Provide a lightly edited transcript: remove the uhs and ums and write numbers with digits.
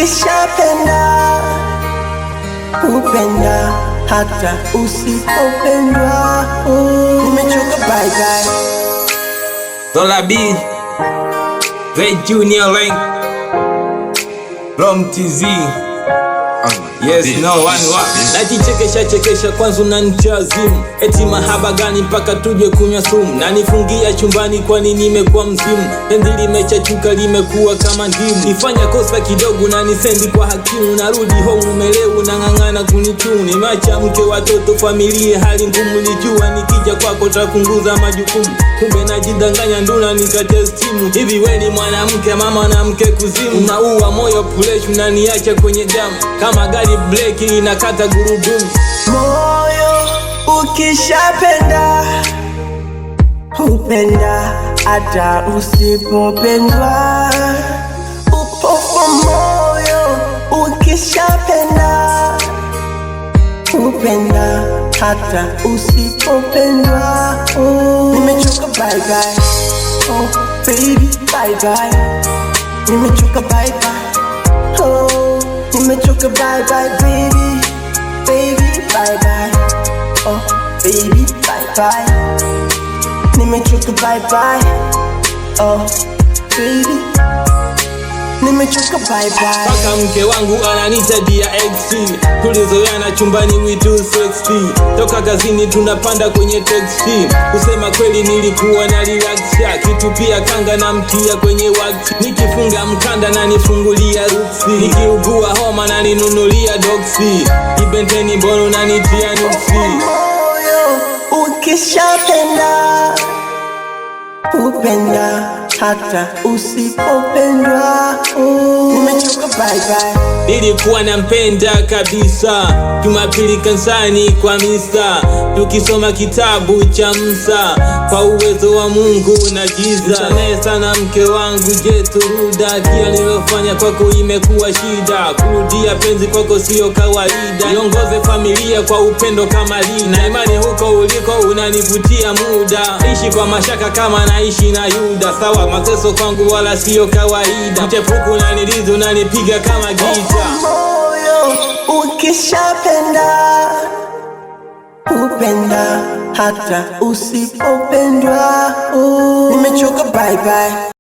ukishapenda upenda hata usipopendwa. Nimechoka bye bye. Dola B, Ray Junior Link, Rom TZ. Yes, no one. Najichekesha kwanza unanichazimu. Eti mahaba gani mpaka tuje kunywa sumu? Nanifungia chumbani kwani nimekuwa mzimu. Penzi limechachuka limekuwa kama ndimu. Nifanya kosa kidogo na nisendi kwa hakimu. Narudi home umelewu na ngangana kunichumu. Nimeacha mke, watoto, familia, hali ngumu. Nilijua nikija kwako tapunguza majukumu. Kumbe najidanganya nduna nikatestimu. Hivi we ni mwanamke mama na mke kuzimu. Unaua moyo pulesh unaniacha kwenye jamu. Kama gari breki inakata gurudumu. Moyo ukishapenda upenda hata usipopendwa. Upofu moyo ukishapenda upenda hata usipopendwa. Nimechoka bye bye. Oh baby bye bye. Nimechoka bye bye. Oh nimechoka bye bye baby. Baby bye bye. Oh baby bye bye. Nimechoka bye bye. Oh baby nimechoka bye bye. Paka mke wangu ananita dia XT. Tulizoeana chumbani we too sexy. Toka kazini tunapanda kwenye taxi. Kusema kweli nilikuwa na relaxa. Kitu pia kanga na mtia kwenye wakti. Nikifunga mkanda na nifungulia ruksi. Nikiugua homa na ninunulia doksi. Ibenteni mbono na nitia nuksi. Moyo ukishapenda upenda hata usipopendwa. Nimechoka bye bye. Nilikuwa nampenda kabisa. Jumapili kanisani kwa misa, tukisoma kitabu cha Musa. Kwa uwezo wa Mungu na giza. Msamehe sana mke wangu, je turuda. Kila nilofanya kwako imekuwa shida. Kurudia penzi kwako sio kawaida. Niongoze familia kwa upendo kama Lina. Na imani huko uliko unanivutia muda. Ishi kwa mashaka kama naishi na Yuda. Sawa mateso kwangu wala sio kawaida. Mchepuku unaniliza unanipiga kama gita. Moyo ukishapenda upenda hata usipopendwa. Nimechoka bye bye.